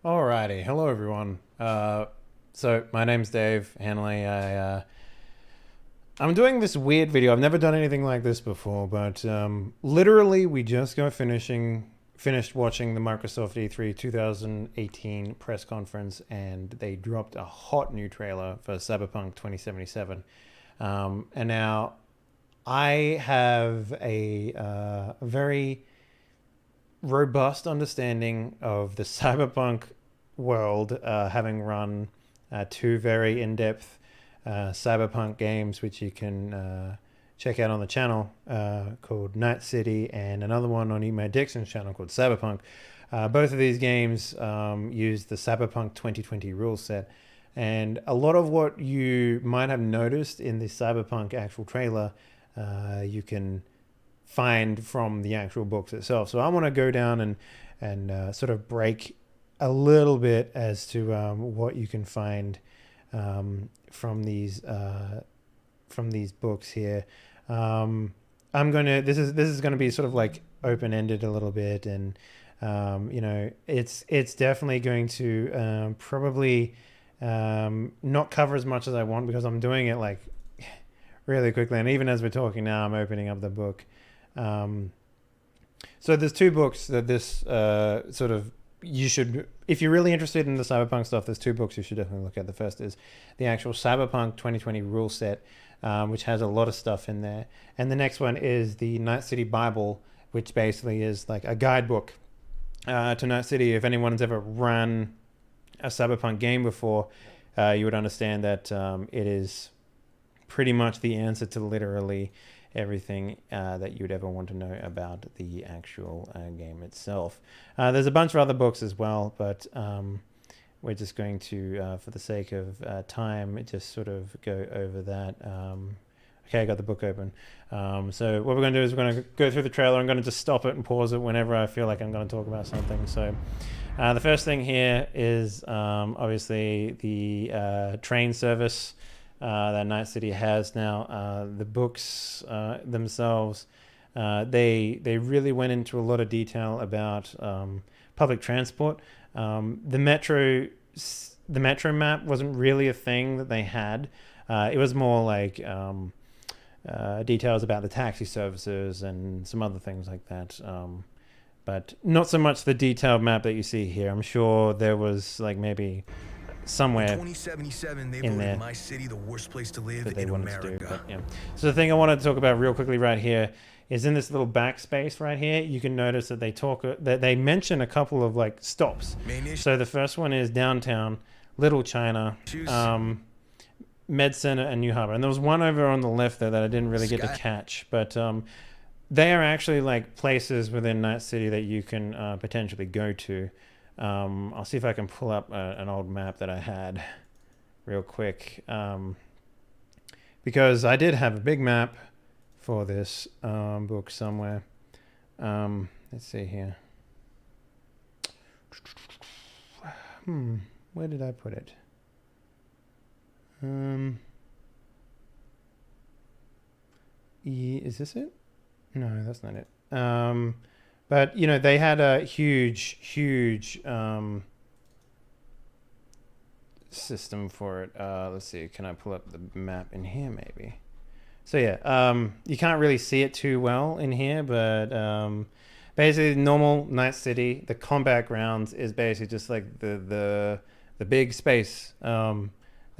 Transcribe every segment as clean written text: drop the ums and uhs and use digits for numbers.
Alrighty, hello everyone. So my name's Dave Hanley. I'm doing this weird video. I've never done anything like this before, but literally we just got finished watching the Microsoft E3 2018 press conference, and they dropped a hot new trailer for Cyberpunk 2077. And now I have a very robust understanding of the Cyberpunk world, having run two very in-depth Cyberpunk games, which you can check out on the channel, called Night City, and another one on Email Dixon's channel called Cyberpunk. Both of these games use the Cyberpunk 2020 rule set, and a lot of what you might have noticed in the Cyberpunk actual trailer, you can find from the actual books itself. So I want to go down and sort of break a little bit as to what you can find from these books here. This is gonna be sort of like open-ended a little bit, and it's definitely going to probably not cover as much as I want, because I'm doing it like really quickly, and even as we're talking now, I'm opening up the book. So there's two books that this sort of, you should, if you're really interested in the Cyberpunk stuff, there's two books you should definitely look at. The first is the actual Cyberpunk 2020 rule set, which has a lot of stuff in there. And the next one is the Night City Bible, which basically is like a guidebook to Night City. If anyone's ever run a Cyberpunk game before, you would understand that it is pretty much the answer to literally everything that you'd ever want to know about the actual game itself. There's a bunch of other books as well, but we're just going to, for the sake of time, just sort of go over that. Okay, I got the book open. So what we're going to do is we're going to go through the trailer. I'm going to just stop it and pause it whenever I feel like I'm going to talk about something. So the first thing here is obviously the train service that Night City has now. The books themselves, they really went into a lot of detail about public transport. The metro map wasn't really a thing that they had. It was more like details about the taxi services and some other things like that. But not so much the detailed map that you see here. I'm sure there was like maybe somewhere in 2077, they in voted there my city the worst place to live that they in wanted America. to do. But yeah. So the thing I wanted to talk about real quickly right here is in this little backspace right here. You can notice that they mention a couple of like stops. So the first one is downtown, Little China, Med Center, and New Harbor. And there was one over on the left there that I didn't really get to catch, but they are actually like places within Night City that you can potentially go to. I'll see if I can pull up an old map that I had real quick, because I did have a big map for this book somewhere. Let's see here. Where did I put it? Is this it? No, that's not it. But, you know, they had a huge system for it. Let's see. Can I pull up the map in here maybe? So, yeah, you can't really see it too well in here, but basically normal Night City, the combat grounds is basically just like the big space that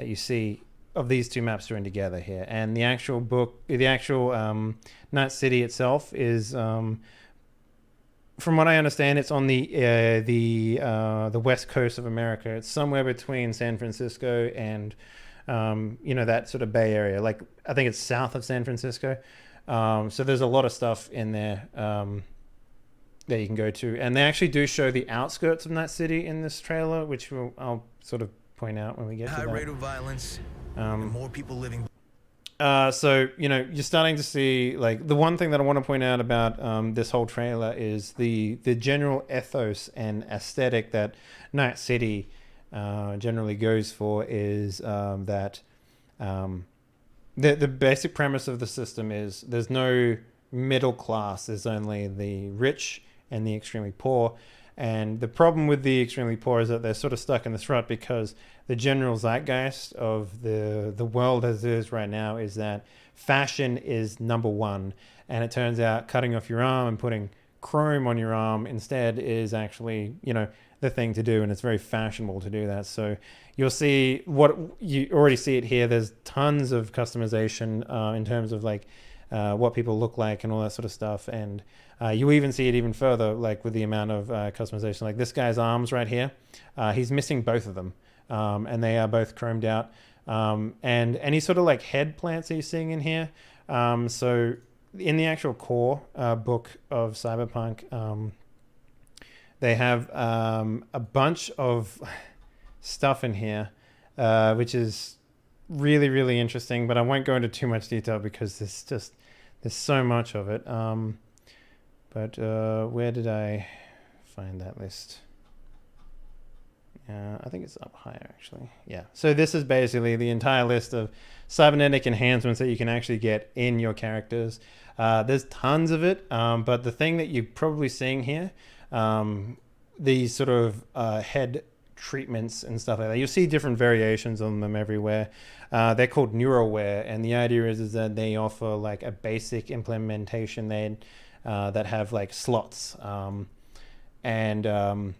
you see of these two maps joined together here. And the actual Night City itself is... from what I understand, it's on the west coast of America. It's somewhere between San Francisco and that sort of Bay Area. Like I think it's south of San Francisco. So there's a lot of stuff in there that you can go to, and they actually do show the outskirts of Night City in this trailer, which I'll sort of point out when we get to that. High rate of violence, and more people living. So, you're starting to see, like, the one thing that I want to point out about this whole trailer is the general ethos and aesthetic that Night City generally goes for is that the basic premise of the system is there's no middle class. There's only the rich and the extremely poor. And the problem with the extremely poor is that they're sort of stuck in this rut because the general zeitgeist of the world as it is right now is that fashion is number one. And it turns out cutting off your arm and putting chrome on your arm instead is actually, the thing to do. And it's very fashionable to do that. So you'll see what you already see it here. There's tons of customization in terms of like what people look like and all that sort of stuff. And you even see it even further, like with the amount of customization. Like this guy's arms right here, he's missing both of them, and they are both chromed out. And any sort of like head plants that you're seeing in here. So in the actual core book of Cyberpunk, they have a bunch of stuff in here, which is really, really interesting. But I won't go into too much detail because there's so much of it. But where did I find that list? I think it's up higher, actually. Yeah. So this is basically the entire list of cybernetic enhancements that you can actually get in your characters. There's tons of it, but the thing that you're probably seeing here, these sort of head treatments and stuff like that, you'll see different variations on them everywhere. They're called NeuroWare, and the idea is that they offer like a basic implementation that have like slots, and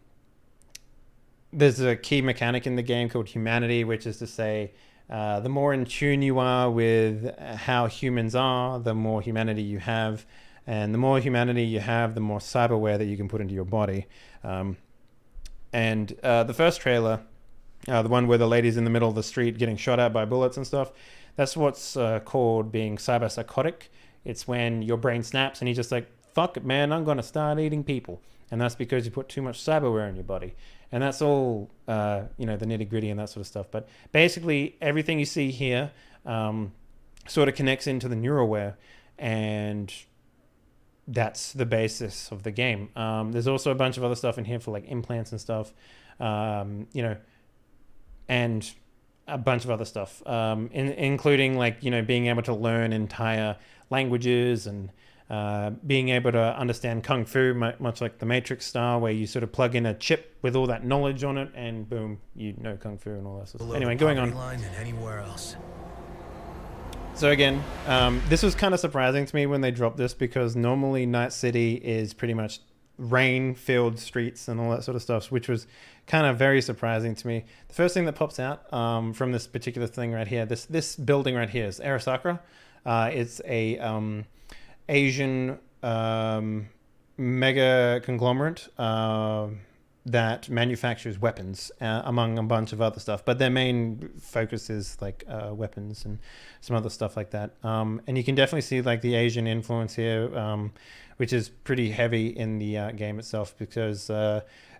there's a key mechanic in the game called humanity, which is to say the more in tune you are with how humans are, the more humanity you have, and the more humanity you have, the more cyberware that you can put into your body. And the first trailer, the one where the lady's in the middle of the street getting shot at by bullets and stuff, that's what's called being cyberpsychotic. It's when your brain snaps and you're just like, fuck it, man, I'm going to start eating people. And that's because you put too much cyberware in your body. And that's all, the nitty gritty and that sort of stuff. But basically, everything you see here sort of connects into the NeuroWare. And that's the basis of the game. There's also a bunch of other stuff in here for like implants and stuff, and a bunch of other stuff, including like, being able to learn entire languages and being able to understand Kung Fu, much like the Matrix style, where you sort of plug in a chip with all that knowledge on it and boom, you know Kung Fu and all that sort of stuff. Anyway, going on. Anywhere else. So again, this was kind of surprising to me when they dropped this, because normally Night City is pretty much rain-filled streets and all that sort of stuff, which was kind of very surprising to me. The first thing that pops out from this particular thing right here, this building right here is Arasaka. It's a Asian mega conglomerate that manufactures weapons, among a bunch of other stuff. But their main focus is like weapons and some other stuff like that. And you can definitely see like the Asian influence here, which is pretty heavy in the game itself, because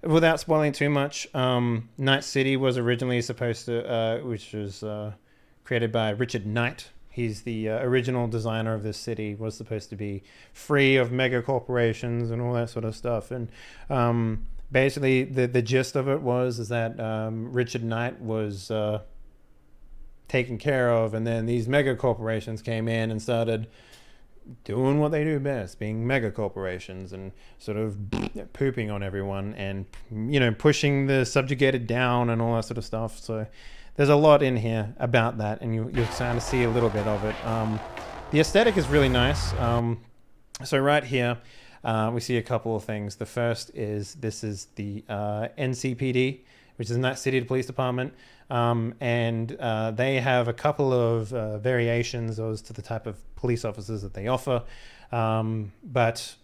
without spoiling too much, Night City was originally supposed to, which was created by Richard Knight. He's the original designer of this city, was supposed to be free of mega corporations and all that sort of stuff. And basically, the gist of it is that Richard Knight was taken care of, and then these mega corporations came in and started doing what they do best, being mega corporations, and sort of pooping on everyone and, pushing the subjugated down and all that sort of stuff. So there's a lot in here about that, and you'll kind of see a little bit of it. The aesthetic is really nice. So right here, we see a couple of things. The first is this is the NCPD, which is Night City Police Department, and they have a couple of variations as to the type of police officers that they offer, but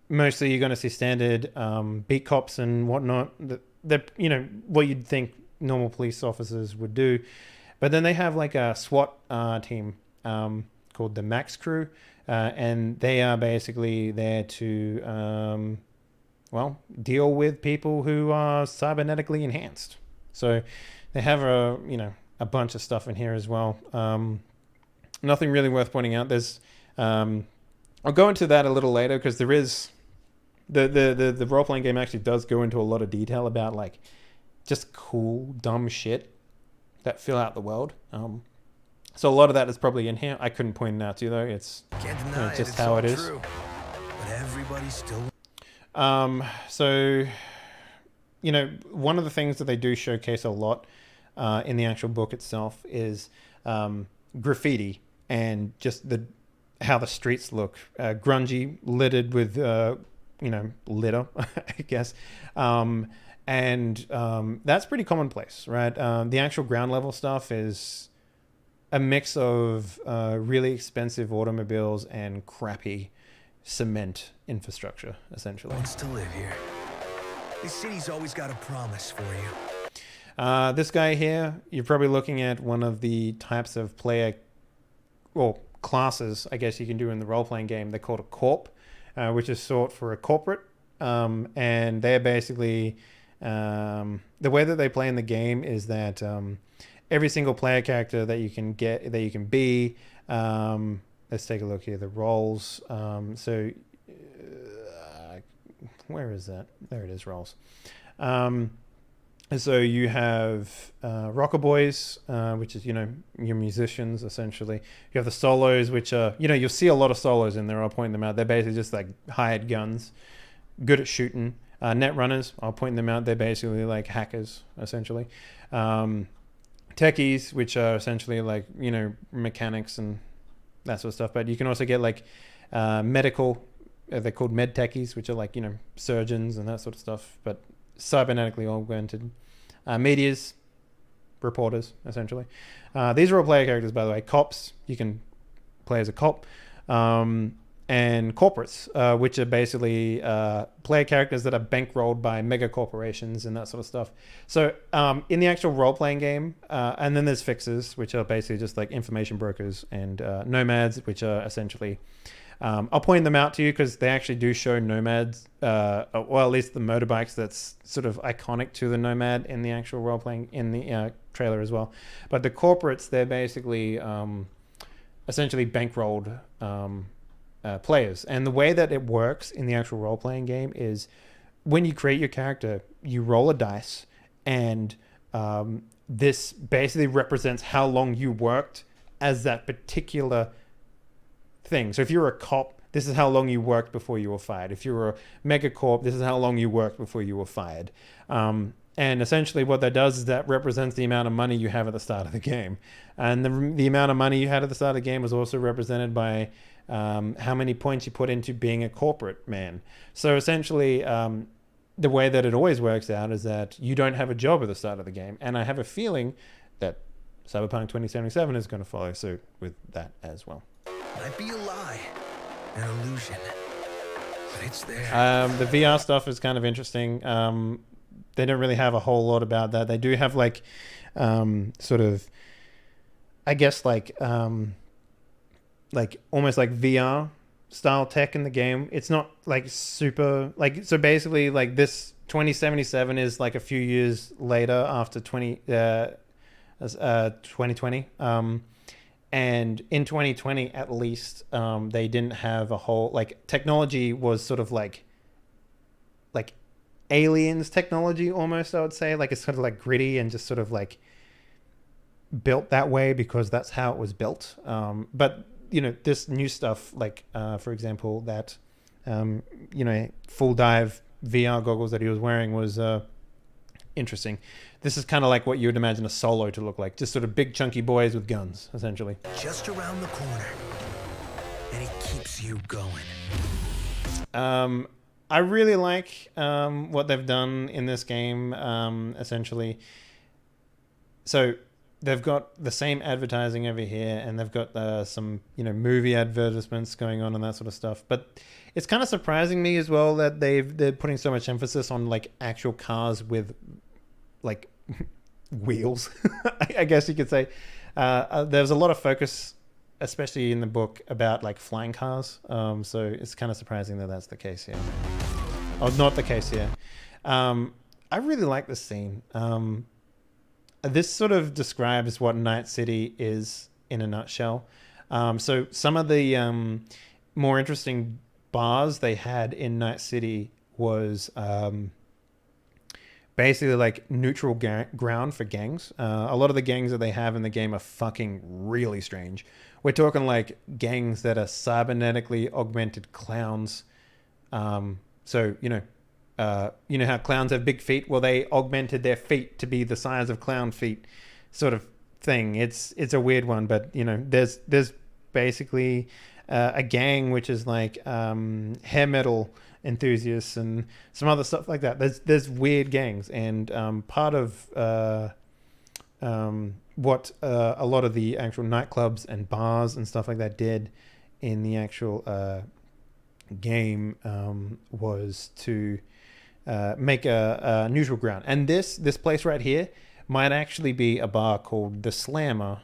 mostly you're going to see standard beat cops and whatnot. They're, what you'd think normal police officers would do, but then they have like a SWAT team called the Max Crew, and they are basically there to deal with people who are cybernetically enhanced. So they have a bunch of stuff in here as well. Nothing really worth pointing out. There's I'll go into that a little later, because there is the role-playing game actually does go into a lot of detail about like just cool, dumb shit that fill out the world. So a lot of that is probably in here. I couldn't point it out to you, though. It's just how it is. True, but everybody's still... So one of the things that they do showcase a lot in the actual book itself is graffiti and just how the streets look, grungy, littered with litter, I guess. That's pretty commonplace, right? The actual ground level stuff is a mix of really expensive automobiles and crappy cement infrastructure, essentially. Wants to live here. This city's always got a promise for you. This guy here, you're probably looking at one of the types of player, or classes, I guess you can do in the role-playing game. They're called a corp, which is short for a corporate. And they're basically, the way that they play in the game is that every single player character that you can get, that you can be, let's take a look here, the roles. Where is that? There it is, roles. So you have rocker boys, which is, your musicians, essentially. You have the solos, which are, you'll see a lot of solos in there. I'll point them out. They're basically just like hired guns, good at shooting. Net runners, I'll point them out. They're basically like hackers, essentially. Techies, which are essentially like, mechanics and that sort of stuff. But you can also get like medical, they're called med techies, which are like, surgeons and that sort of stuff. But cybernetically augmented. Medias, reporters, essentially. These are all player characters, by the way. Cops, you can play as a cop. And corporates, which are basically player characters that are bankrolled by mega corporations and that sort of stuff. So in the actual role-playing game, and then there's fixers, which are basically just like information brokers, and nomads, which are essentially... I'll point them out to you because they actually do show nomads, well, at least the motorbikes that's sort of iconic to the Nomad in the actual role-playing, in the trailer as well. But the corporates, they're basically essentially bankrolled players. And the way that it works in the actual role-playing game is when you create your character, you roll a dice, and this basically represents how long you worked as that particular thing. So if you're a cop, this is how long you worked before you were fired. If you're a megacorp, this is how long you worked before you were fired. And essentially what that does is that represents the amount of money you have at the start of the game. And the amount of money you had at the start of the game was also represented by how many points you put into being a corporate man. So essentially, the way that it always works out is that you don't have a job at the start of the game. And I have a feeling that Cyberpunk 2077 is going to follow suit with that as well. Might be a lie, an illusion, but it's there. The VR stuff is kind of interesting. They don't really have a whole lot about that. They do have like sort of, I guess like almost like VR style tech in the game. It's not like super like, so basically like this 2077 is like a few years later after 2020. And in 2020, at least, they didn't have a whole, like, technology was sort of like aliens technology almost, I would say. Like, it's sort of like gritty and just sort of like built that way because that's how it was built. But, this new stuff, like, for example, that, full dive VR goggles that he was wearing was interesting. This is kind of like what you would imagine a solo to look like. Just sort of big chunky boys with guns, essentially. Just around the corner. And it keeps you going. I really like what they've done in this game, essentially. So they've got the same advertising over here, and they've got some, movie advertisements going on and that sort of stuff. But it's kind of surprising me as well that they're putting so much emphasis on like actual cars with like wheels, I guess you could say. There's a lot of focus, especially in the book, about like flying cars. So it's kind of surprising that that's the case here. Oh, not the case here. I really like this scene. This sort of describes what Night City is in a nutshell. So some of the more interesting bars they had in Night City was basically like neutral ground for gangs. A lot of the gangs that they have in the game are fucking really strange. We're talking like gangs that are cybernetically augmented clowns. So, you know how clowns have big feet? Well, they augmented their feet to be the size of clown feet, sort of thing. It's a weird one, but you know, there's basically a gang which is like hair metal enthusiasts and some other stuff like that. There's weird gangs, and part of what a lot of the actual nightclubs and bars and stuff like that did in the actual game was to make a neutral ground. And this place right here might actually be a bar called the Slammer,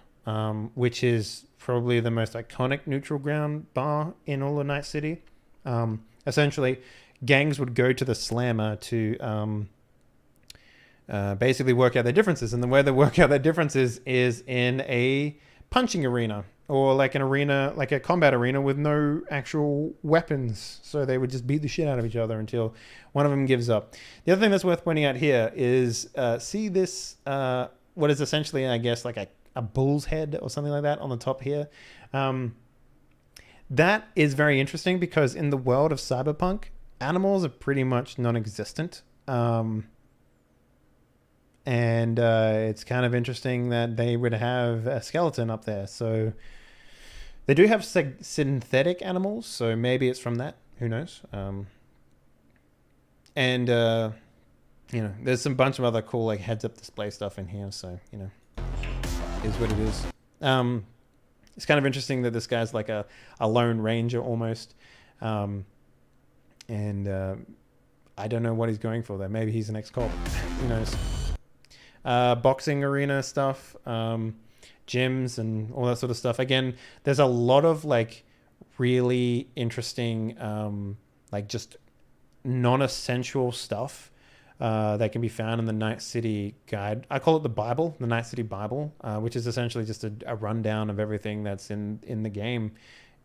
which is probably the most iconic neutral ground bar in all of Night City. Essentially, gangs would go to the Slammer to basically work out their differences. And the way they work out their differences is in a punching arena, or like an arena, like a combat arena with no actual weapons. So they would just beat the shit out of each other until one of them gives up. The other thing that's worth pointing out here is see this, what is essentially, I guess, like a bull's head or something like that on the top here. That is very interesting because in the world of Cyberpunk, animals are pretty much non-existent. And it's kind of interesting that they would have a skeleton up there. So they do have synthetic animals, so maybe it's from that. Who knows? And you know, there's some bunch of other cool like heads-up display stuff in here. So you know, is what it is. It's kind of interesting that this guy's like a lone ranger almost, and I don't know what he's going for there. Maybe he's an ex-cop. Who knows? Boxing arena stuff, gyms and all that sort of stuff. Again, there's a lot of like really interesting like just non-essential stuff that can be found in the Night City guide. I call it the Bible, the Night City Bible, which is essentially just a rundown of everything that's in the game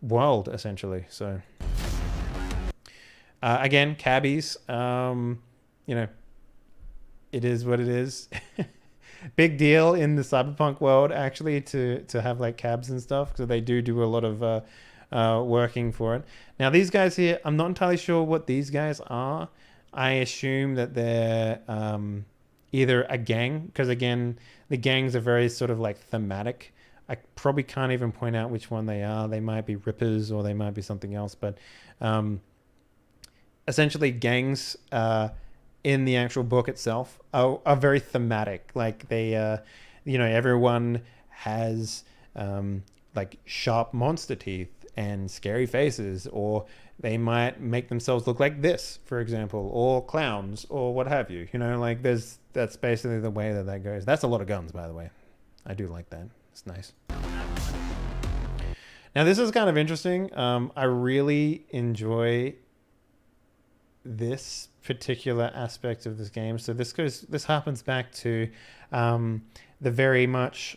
world, essentially. So again, cabbies, you know, it is what it is. Big deal in the Cyberpunk world, actually, to have like cabs and stuff, because they do a lot of working for it. Now, these guys here, I'm not entirely sure what these guys are. I assume that they're either a gang, because again, the gangs are very sort of like thematic. I probably can't even point out which one they are. They might be Rippers or they might be something else, but essentially gangs in the actual book itself are very thematic. Like they, you know, everyone has like sharp monster teeth and scary faces, or they might make themselves look like this, for example, or clowns or what have you. You know, like that's basically the way that goes. That's a lot of guns, by the way. I do like that. It's nice. Now this is kind of interesting. I really enjoy this particular aspect of this game. So this harpens back to the very much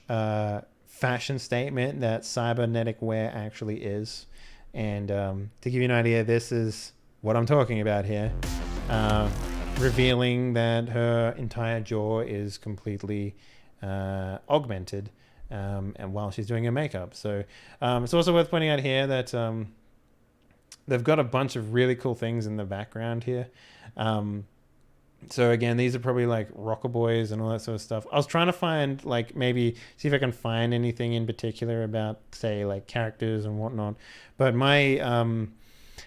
fashion statement that cybernetic wear actually is. And to give you an idea, this is what I'm talking about here. Revealing that her entire jaw is completely augmented, and while she's doing her makeup. So it's also worth pointing out here that they've got a bunch of really cool things in the background here. So again, these are probably like rocker boys and all that sort of stuff. I was trying to find like maybe see if I can find anything in particular about say like characters and whatnot. But my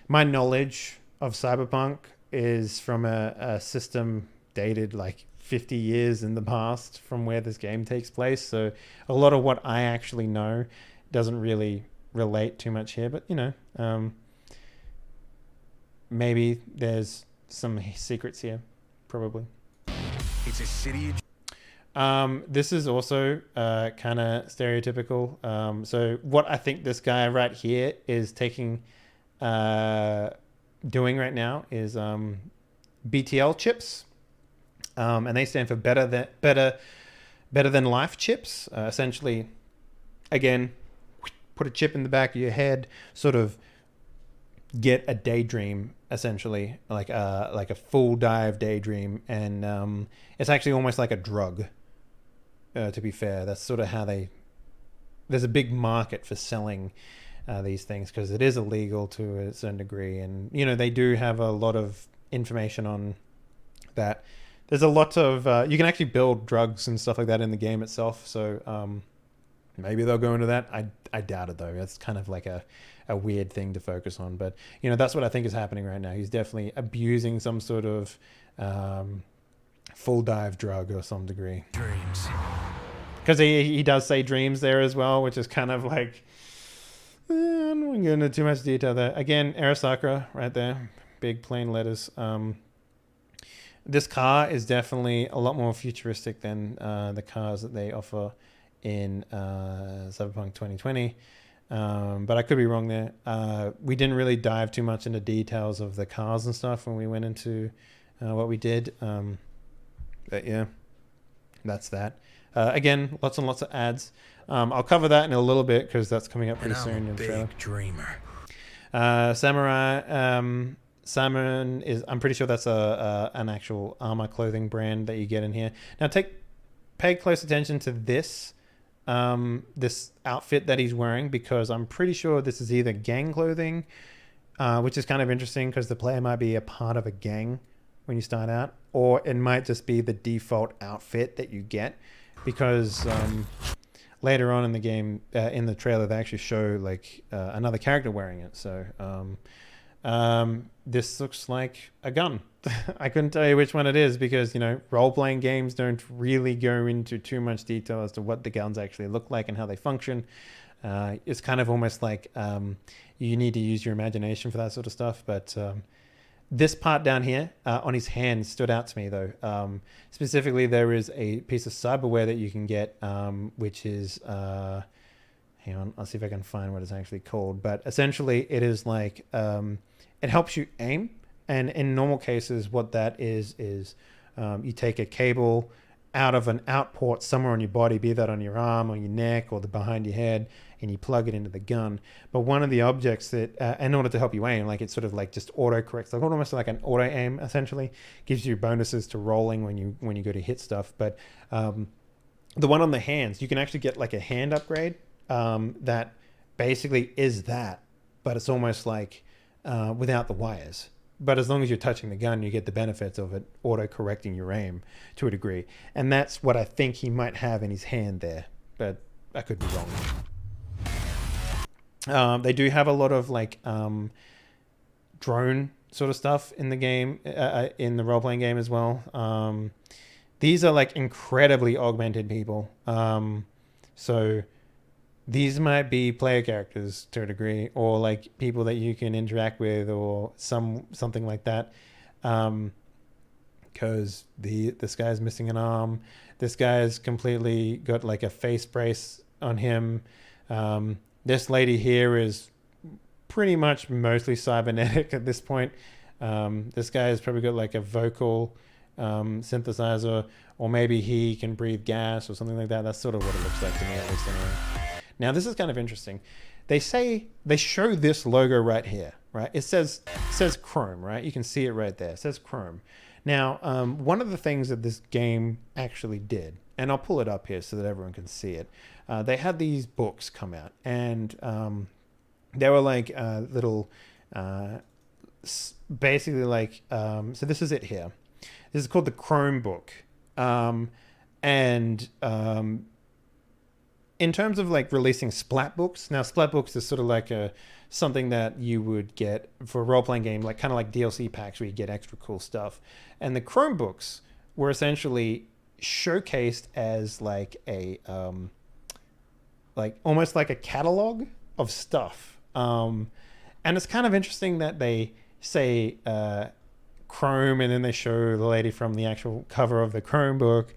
my knowledge of Cyberpunk is from a system dated like 50 years in the past from where this game takes place. So a lot of what I actually know doesn't really relate too much here. But you know, maybe there's some secrets here, probably. It's a city. This is also kind of stereotypical. So what I think this guy right here is doing right now is BTL chips, and they stand for better than life chips. Essentially, again, put a chip in the back of your head, sort of get a daydream, essentially like a full dive daydream, and it's actually almost like a drug. To be fair, that's sort of how there's a big market for selling these things because it is illegal to a certain degree, and you know they do have a lot of information on that there's a lot of you can actually build drugs and stuff like that in the game itself. So maybe they'll go into that. I doubt it though. It's kind of like a weird thing to focus on. But that's what I think is happening right now. He's definitely abusing some sort of full dive drug or some degree. Dreams. Because he does say dreams there as well, which is kind of like I'm not going into too much detail there. Again, Arasaka right there, big plain letters. This car is definitely a lot more futuristic than the cars that they offer in Cyberpunk 2020. But I could be wrong there. We didn't really dive too much into details of the cars and stuff when we went into what we did. But yeah, that's that. Again, lots and lots of ads. I'll cover that in a little bit because that's coming up pretty soon in the trailer. Dreamer. Samurai. Salmon is, I'm pretty sure that's an actual armor clothing brand that you get in here. Now pay close attention to this outfit that he's wearing, because I'm pretty sure this is either gang clothing, which is kind of interesting because the player might be a part of a gang when you start out, or it might just be the default outfit that you get, because later on in the game, in the trailer, they actually show like another character wearing it. So this looks like a gun. I couldn't tell you which one it is because, role-playing games don't really go into too much detail as to what the guns actually look like and how they function. It's kind of almost like you need to use your imagination for that sort of stuff. But this part down here on his hand stood out to me, though. Specifically, there is a piece of cyberware that you can get, which is... hang on, I'll see if I can find what it's actually called. But essentially, it is like... it helps you aim. And in normal cases, what that is you take a cable out of an outport somewhere on your body, be that on your arm or your neck or the behind your head, and you plug it into the gun. But one of the objects that, in order to help you aim, like it sort of like just auto corrects, like almost like an auto aim, essentially, gives you bonuses to rolling when you go to hit stuff. But the one on the hands, you can actually get like a hand upgrade that basically is that, but it's almost like without the wires. But as long as you're touching the gun, you get the benefits of it auto-correcting your aim to a degree. And that's what I think he might have in his hand there. But I could be wrong. They do have a lot of like drone sort of stuff in the game, in the role-playing game as well. These are like incredibly augmented people. So these might be player characters to a degree, or like people that you can interact with, or something like that. Because this guy's missing an arm. This guy's completely got like a face brace on him. This lady here is pretty much mostly cybernetic at this point. This guy has probably got like a vocal synthesizer, or maybe he can breathe gas or something like that. That's sort of what it looks like to me, at least anyway. Now, this is kind of interesting. They show this logo right here, right? It says Chrome, right? You can see it right there. It says Chrome. Now, one of the things that this game actually did, and I'll pull it up here so that everyone can see it. They had these books come out, and they were like little, basically like, so this is it here. This is called the Chrome book. In terms of like releasing splat books, now splat books is sort of like something that you would get for a role-playing game, like kind of like DLC packs where you get extra cool stuff. And the Chrome books were essentially showcased as like a like almost like a catalog of stuff. And it's kind of interesting that they say Chrome, and then they show the lady from the actual cover of the Chrome book.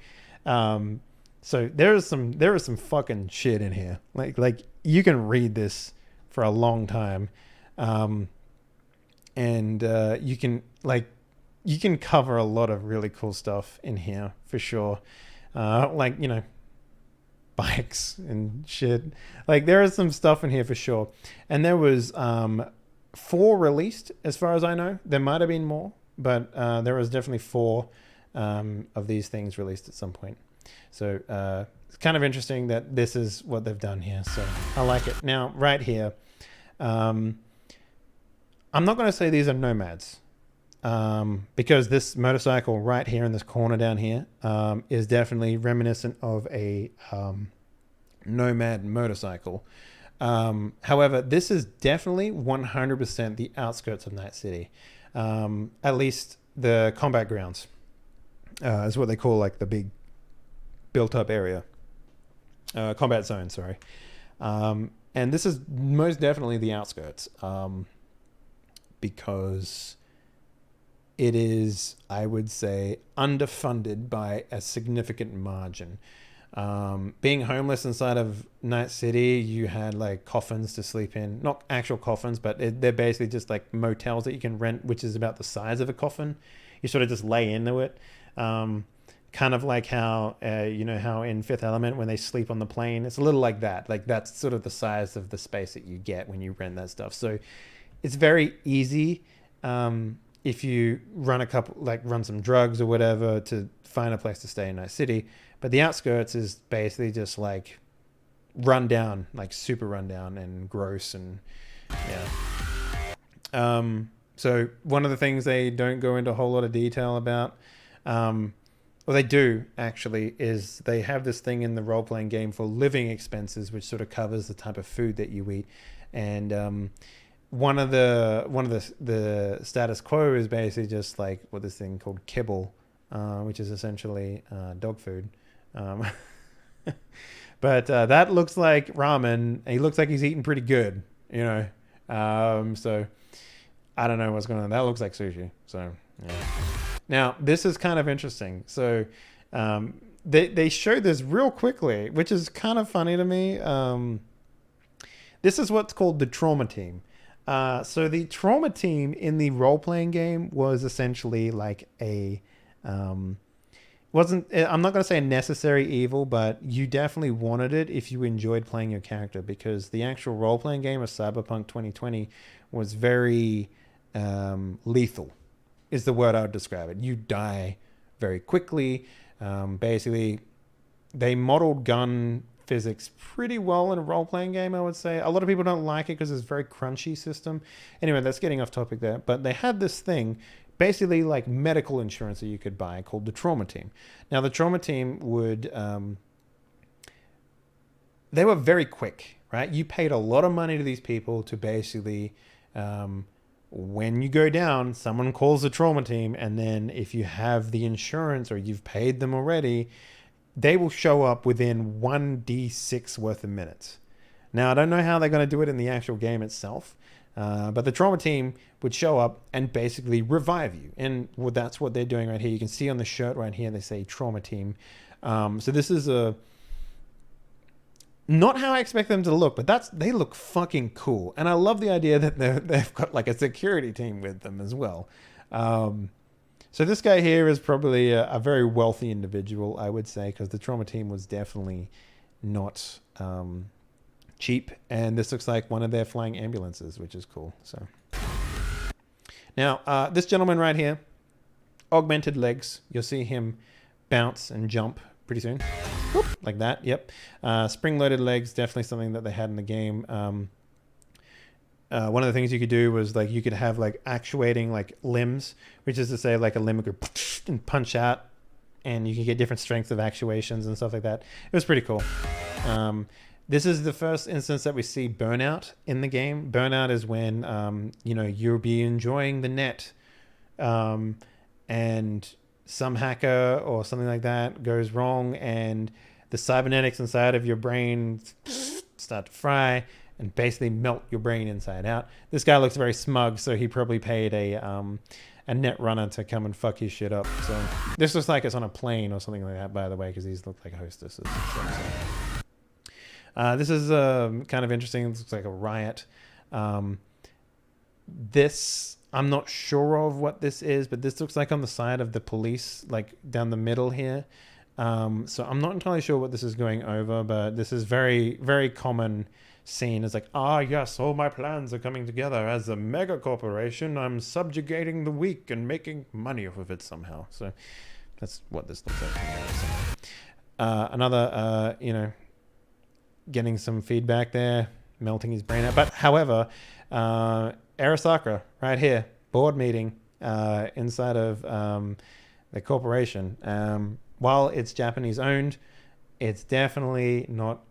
So there is some fucking shit in here. Like you can read this for a long time, and you can cover a lot of really cool stuff in here for sure. Like bikes and shit. Like there is some stuff in here for sure. And there was 4 released as far as I know. There might have been more, but there was definitely 4 of these things released at some point. So it's kind of interesting that this is what they've done here. So I like it. Now, right here, I'm not going to say these are Nomads. because this motorcycle right here in this corner down here is definitely reminiscent of a Nomad Motorcycle. However, this is definitely 100% the outskirts of Night City. At least the combat grounds is what they call like the big built-up area. Combat zone, sorry. And this is most definitely the outskirts because it is, I would say, underfunded by a significant margin. Being homeless inside of Night City, you had like coffins to sleep in. Not actual coffins, but they're basically just like motels that you can rent, which is about the size of a coffin. You sort of just lay into it. Kind of like how, how in Fifth Element when they sleep on the plane, it's a little like that. Like that's sort of the size of the space that you get when you rent that stuff. So it's very easy if you run some drugs or whatever to find a place to stay in Night City. But the outskirts is basically just like run down, like super run down and gross and yeah. So one of the things they don't go into a whole lot of detail about, well, they do actually, is they have this thing in the role-playing game for living expenses, which sort of covers the type of food that you eat. And one of the status quo is basically just like what this thing called kibble, which is essentially dog food. But that looks like ramen. He looks like he's eating pretty good, so I don't know what's going on. That looks like sushi. So yeah. Now this is kind of interesting. So they showed this real quickly, which is kind of funny to me. This is what's called the trauma team. So the trauma team in the role-playing game was essentially like a I'm not going to say a necessary evil, but you definitely wanted it if you enjoyed playing your character, because the actual role-playing game of Cyberpunk 2020 was very lethal, is the word I would describe it. You die very quickly. Basically, they modeled gun physics pretty well in a role-playing game, I would say. A lot of people don't like it because it's a very crunchy system. Anyway, that's getting off topic there. But they had this thing, basically like medical insurance that you could buy, called the trauma team. Now, the trauma team would... they were very quick, right? You paid a lot of money to these people to basically... when you go down, someone calls the trauma team, and then if you have the insurance or you've paid them already, they will show up within 1d6 worth of minutes. Now, I don't know how they're going to do it in the actual game itself, but the trauma team would show up and basically revive you. And well, that's what they're doing right here. You can see on the shirt right here, they say trauma team. So this is not how I expect them to look, but they look fucking cool. And I love the idea that they've got like a security team with them as well. So this guy here is probably a very wealthy individual, I would say, because the trauma team was definitely not cheap. And this looks like one of their flying ambulances, which is cool. So now this gentleman right here, Augmented Legs, you'll see him bounce and jump pretty soon. Whoop, like that. Yep. Spring-loaded legs, definitely something that they had in the game. One of the things you could do was like you could have like actuating like limbs, which is to say like a limb could and punch out, and you can get different strengths of actuations and stuff like that. It was pretty cool. This is the first instance that we see burnout in the game. Burnout is when you'll be enjoying the net, and some hacker or something like that goes wrong, and the cybernetics inside of your brain start to fry and basically melt your brain inside out. This guy looks very smug, so he probably paid a net runner to come and fuck his shit up. So this looks like it's on a plane or something like that, by the way, because these look like hostesses. This is kind of interesting. It looks like a riot. This, I'm not sure of what this is, but this looks like on the side of the police, like down the middle here. So I'm not entirely sure what this is going over, but this is very, very common scene. It's like, yes, all my plans are coming together. As a mega corporation, I'm subjugating the weak and making money off of it somehow. So that's what this looks like. Another, getting some feedback there, melting his brain out. But however, Arasaka right here, board meeting, inside of the corporation. While it's Japanese owned, it's definitely not,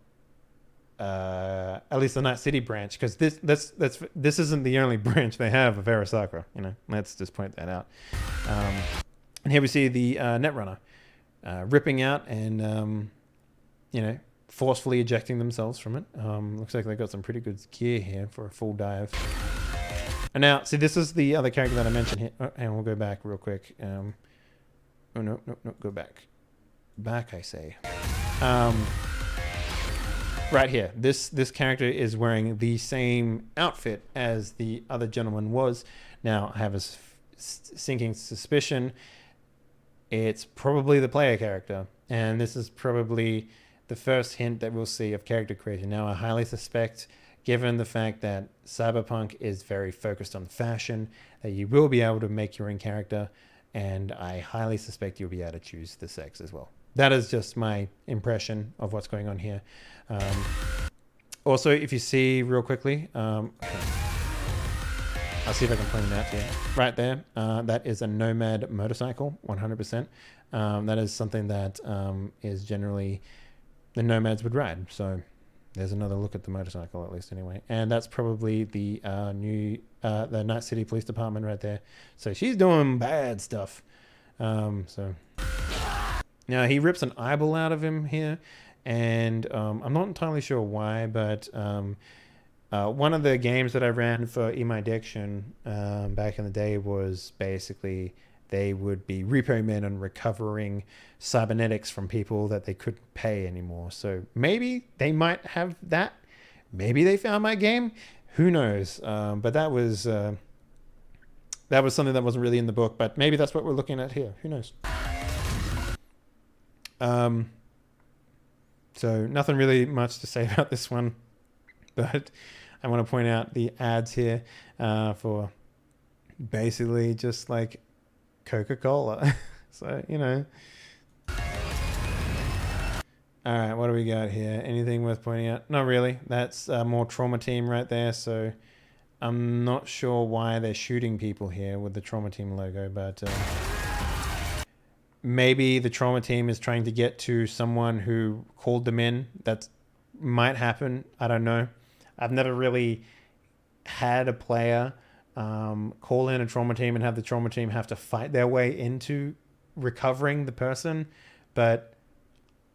at least the Night City branch, because this isn't the only branch they have of Arasaka. You know, let's just point that out. And here we see the Netrunner ripping out and you know, forcefully ejecting themselves from it. Looks like they've got some pretty good gear here for a full dive. And now, see, this is the other character that I mentioned here. Oh, and we'll go back real quick. Oh no, go back. Back, I say. Right here, this character is wearing the same outfit as the other gentleman was. Now, I have a sinking suspicion it's probably the player character, and this is probably the first hint that we'll see of character creation. Now, I highly suspect, given the fact that Cyberpunk is very focused on fashion, that you will be able to make your own character, and I highly suspect you'll be able to choose the sex as well. That is just my impression of what's going on here. Also, if you see real quickly, I'll see if I can point it out to you. Right there, that is a Nomad Motorcycle, 100%. That is something that is generally the Nomads would ride. So there's another look at the motorcycle, at least anyway. And that's probably the the Night City Police Department right there. So she's doing bad stuff. So now he rips an eyeball out of him here, and I'm not entirely sure why, but one of the games that I ran for My Addiction back in the day was basically they would be repo men and recovering cybernetics from people that they couldn't pay anymore. So maybe they might have that. Maybe they found my game. Who knows? But that was something that wasn't really in the book. But maybe that's what we're looking at here. Who knows? So nothing really much to say about this one. But I want to point out the ads here for basically just like Coca-Cola. So, you know. All right, what do we got here? Anything worth pointing out? Not really. That's more Trauma Team right there. So I'm not sure why they're shooting people here with the Trauma Team logo, but maybe the Trauma Team is trying to get to someone who called them in. That might happen. I don't know. I've never really had a player call in a Trauma Team and have the Trauma Team have to fight their way into recovering the person, but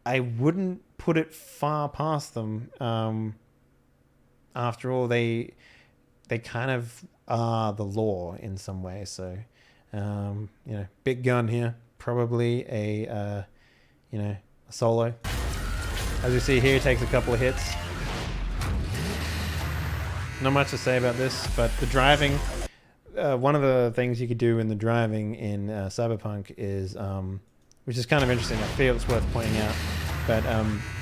I wouldn't put it far past them. After all, they kind of are the law in some way. So, you know, big gun here, probably a solo. As you see here, takes a couple of hits. Not much to say about this, but the driving, one of the things you could do in the driving in Cyberpunk is, which is kind of interesting, I feel it's worth pointing out, but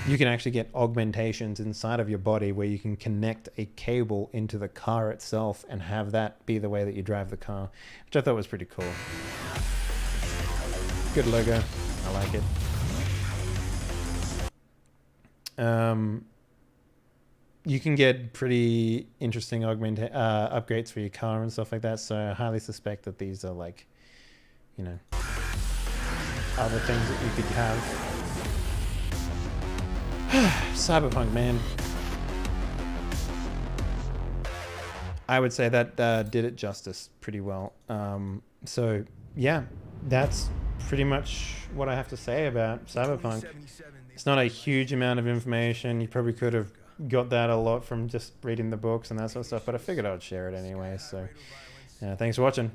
you can actually get augmentations inside of your body where you can connect a cable into the car itself and have that be the way that you drive the car, which I thought was pretty cool. Good logo. I like it. You can get pretty interesting upgrades for your car and stuff like that. So I highly suspect that these are like, you know, other things that you could have. Cyberpunk, man. I would say that did it justice pretty well. So yeah, that's pretty much what I have to say about Cyberpunk. It's not a huge amount of information. You probably could have got that a lot from just reading the books and that sort of stuff, but I figured I would share it anyway. So thanks for watching.